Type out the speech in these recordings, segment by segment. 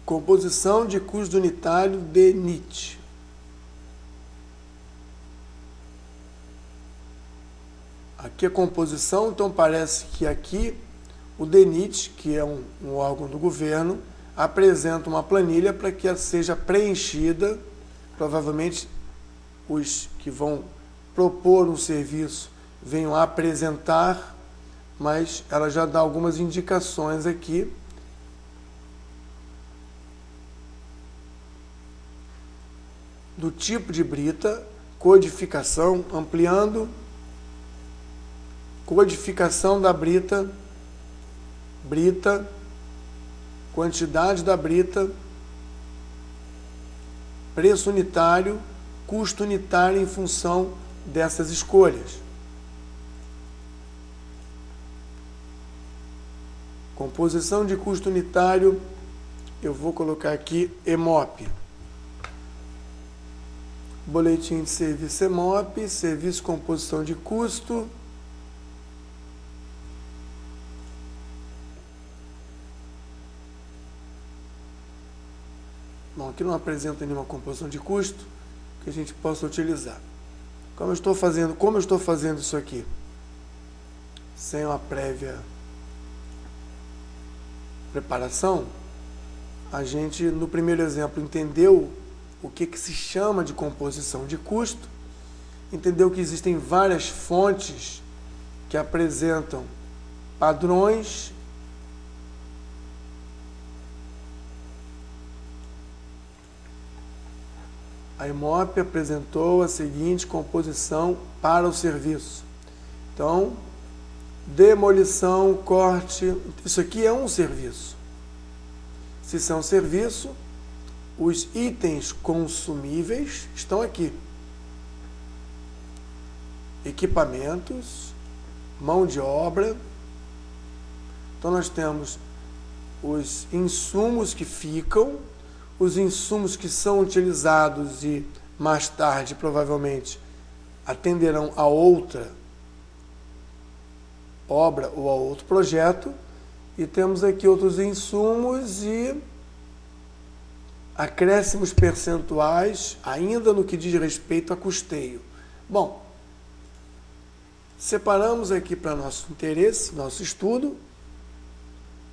Composição de custo unitário de NIT. Aqui a composição, então parece que aqui o DENIT, que é um órgão do governo, apresenta uma planilha para que ela seja preenchida. Provavelmente os que vão propor um serviço venham a apresentar, mas ela já dá algumas indicações aqui. Do tipo de brita, codificação, ampliando, codificação da brita, quantidade da brita, preço unitário, custo unitário em função dessas escolhas. Composição de custo unitário, eu vou colocar aqui EMOP. Boletim de serviço EMOP, serviço composição de custo. Bom, aqui não apresenta nenhuma composição de custo que a gente possa utilizar. Como eu estou fazendo isso aqui sem uma prévia preparação, a gente, no primeiro exemplo, entendeu o que se chama de composição de custo, entendeu que existem várias fontes que apresentam padrões a EMOP apresentou a seguinte composição para o serviço. Então, demolição, corte, isso aqui é um serviço. Se isso é um serviço, os itens consumíveis estão aqui. Equipamentos, mão de obra. Então, nós temos os insumos que ficam, os insumos que são utilizados e mais tarde, provavelmente, atenderão a outra obra ou a outro projeto. E temos aqui outros insumos e acréscimos percentuais, ainda no que diz respeito a custeio. Bom, separamos aqui para nosso interesse, nosso estudo,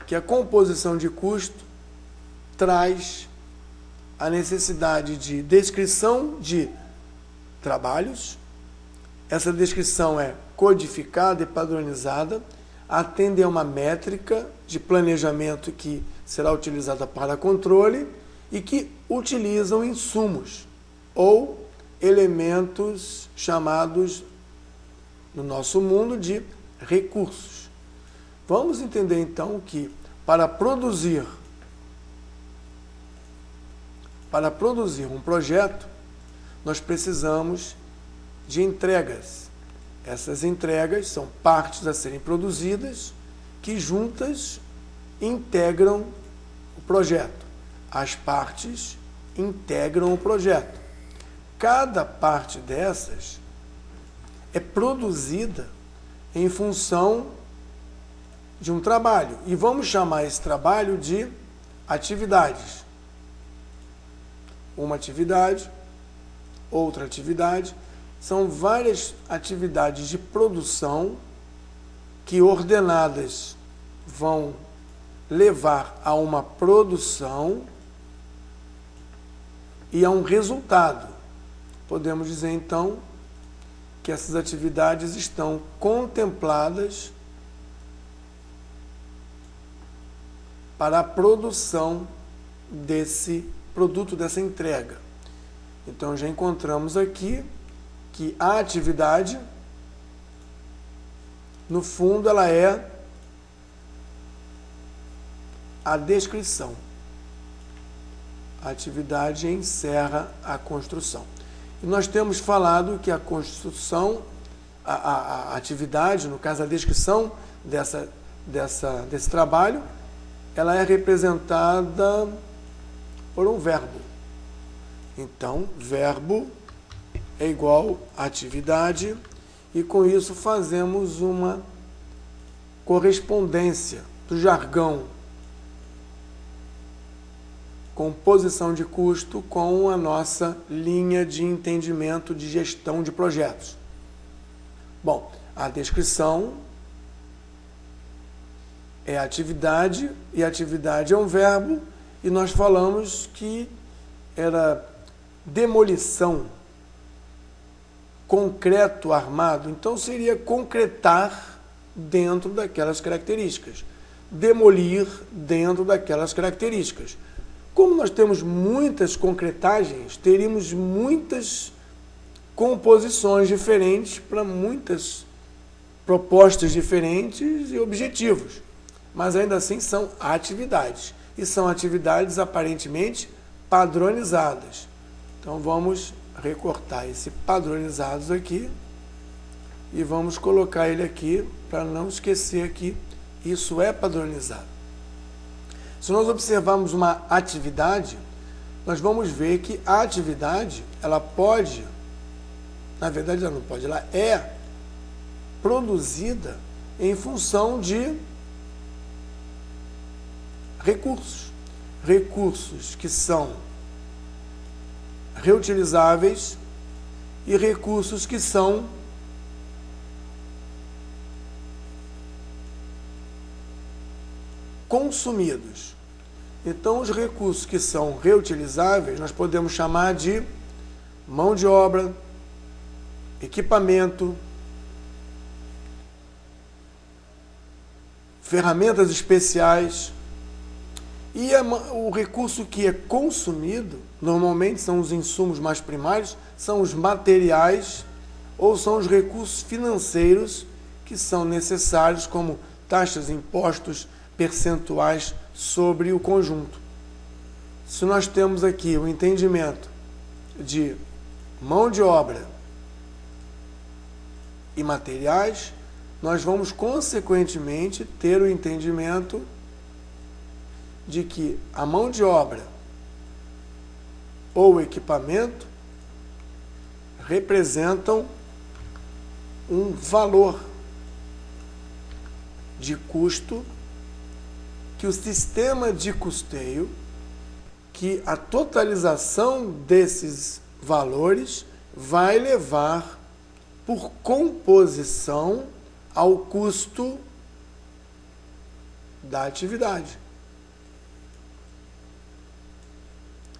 que a composição de custo traz a necessidade de descrição de trabalhos. Essa descrição é codificada e padronizada, atende a uma métrica de planejamento que será utilizada para controle e que utilizam insumos ou elementos chamados, no nosso mundo, de recursos. Vamos entender então que para produzir um projeto, nós precisamos de entregas. Essas entregas são partes a serem produzidas que juntas integram o projeto. As partes integram o projeto. Cada parte dessas é produzida em função de um trabalho. E vamos chamar esse trabalho de atividades. Uma atividade, outra atividade, são várias atividades de produção que, ordenadas, vão levar a uma produção e a um resultado. Podemos dizer, então, que essas atividades estão contempladas para a produção desse produto, dessa entrega. Então, já encontramos aqui que a atividade, no fundo, ela é a descrição. A atividade encerra a construção. E nós temos falado que a construção, a atividade, no caso a descrição desse trabalho, ela é representada por um verbo. Então, verbo é igual a atividade, e com isso fazemos uma correspondência do jargão composição de custo com a nossa linha de entendimento de gestão de projetos. Bom, a descrição é atividade, e atividade é um verbo, e nós falamos que era demolição, concreto armado, então seria concretar dentro daquelas características, demolir dentro daquelas características. Como nós temos muitas concretagens, teríamos muitas composições diferentes para muitas propostas diferentes e objetivos, mas ainda assim são atividades, e são atividades aparentemente padronizadas. Então vamos recortar esse padronizados aqui e vamos colocar ele aqui para não esquecer que isso é padronizado. Se nós observarmos uma atividade, nós vamos ver que a atividade, ela pode, na verdade ela não pode, ela é produzida em função de recursos. Recursos que são reutilizáveis e recursos que são consumidos. Então, os recursos que são reutilizáveis, nós podemos chamar de mão de obra, equipamento, ferramentas especiais. E o recurso que é consumido, normalmente são os insumos mais primários, são os materiais ou são os recursos financeiros que são necessários, como taxas, impostos, percentuais sobre o conjunto. Se nós temos aqui o entendimento de mão de obra e materiais, nós vamos consequentemente ter o entendimento de que a mão de obra ou equipamento representam um valor de custo que o sistema de custeio, que a totalização desses valores vai levar por composição ao custo da atividade,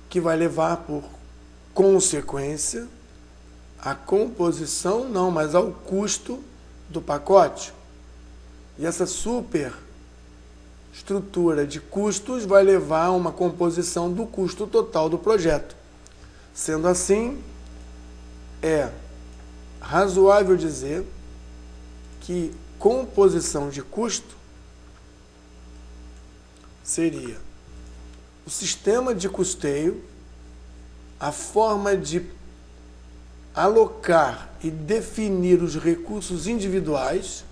que vai levar por consequência a composição, não, mas ao custo do pacote. E essa superestrutura de custos vai levar a uma composição do custo total do projeto. Sendo assim, é razoável dizer que composição de custo seria o sistema de custeio, a forma de alocar e definir os recursos individuais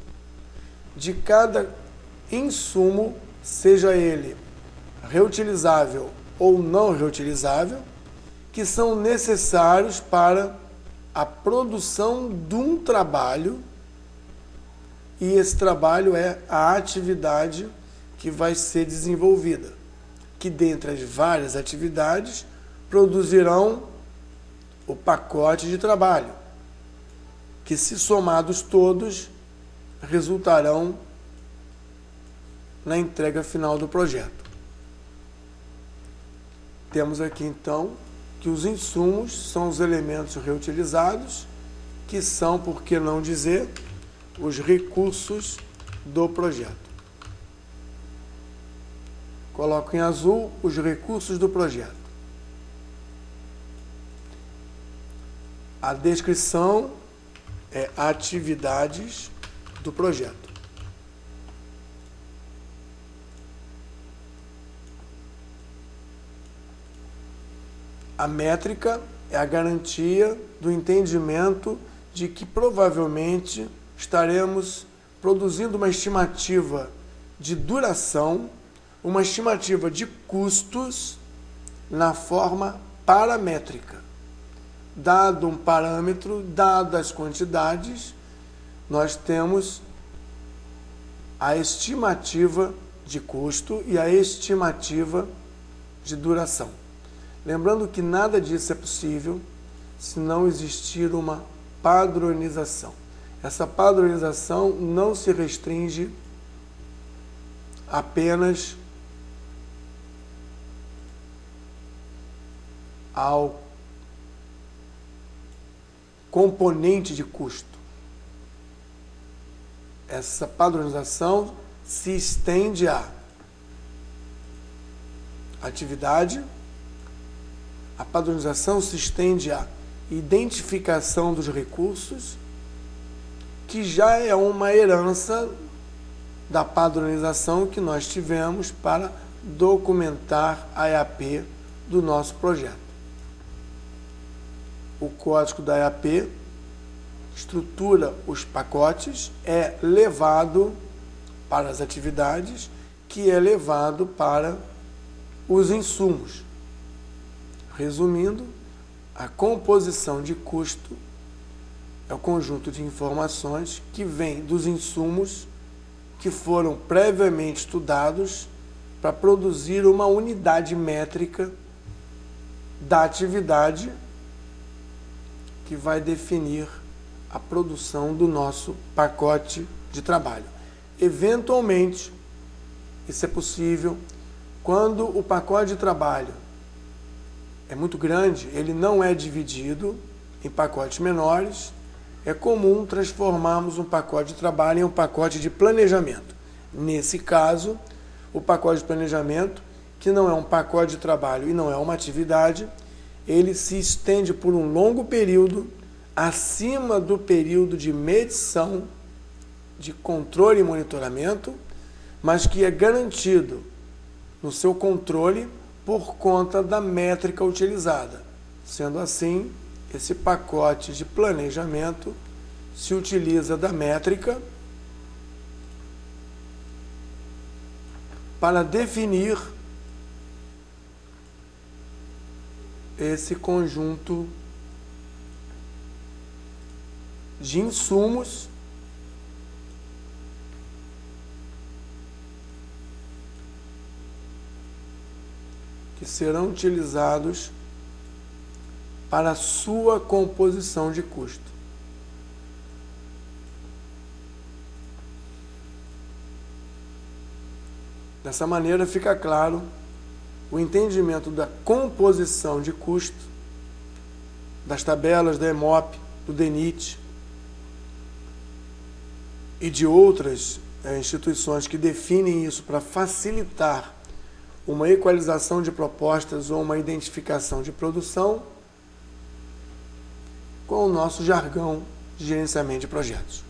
de cada insumo, seja ele reutilizável ou não reutilizável, que são necessários para a produção de um trabalho, e esse trabalho é a atividade que vai ser desenvolvida, que dentre as várias atividades produzirão o pacote de trabalho, que se somados todos resultarão na entrega final do projeto. Temos aqui então que os insumos são os elementos reutilizados, que são, por que não dizer, os recursos do projeto. Coloco em azul os recursos do projeto. A descrição é atividades do projeto. A métrica é a garantia do entendimento de que provavelmente estaremos produzindo uma estimativa de duração, uma estimativa de custos na forma paramétrica. Dado um parâmetro, dadas as quantidades, nós temos a estimativa de custo e a estimativa de duração. Lembrando que nada disso é possível se não existir uma padronização. Essa padronização não se restringe apenas ao componente de custo. Essa padronização se estende à atividade, a padronização se estende à identificação dos recursos, que já é uma herança da padronização que nós tivemos para documentar a EAP do nosso projeto. O código da EAP estrutura os pacotes, é levado para as atividades, que é levado para os insumos. Resumindo, a composição de custo é o conjunto de informações que vem dos insumos que foram previamente estudados para produzir uma unidade métrica da atividade que vai definir a produção do nosso pacote de trabalho. Eventualmente, isso é possível quando o pacote de trabalho é muito grande, ele não é dividido em pacotes menores. É comum transformarmos um pacote de trabalho em um pacote de planejamento. Nesse caso, o pacote de planejamento, que não é um pacote de trabalho e não é uma atividade, ele se estende por um longo período, acima do período de medição, de controle e monitoramento, mas que é garantido no seu controle por conta da métrica utilizada. Sendo assim, esse pacote de planejamento se utiliza da métrica para definir esse conjunto de insumos que serão utilizados para a sua composição de custo. Dessa maneira fica claro o entendimento da composição de custo, das tabelas da EMOP, do DENIT e de outras instituições que definem isso para facilitar uma equalização de propostas ou uma identificação de produção, com o nosso jargão de gerenciamento de projetos.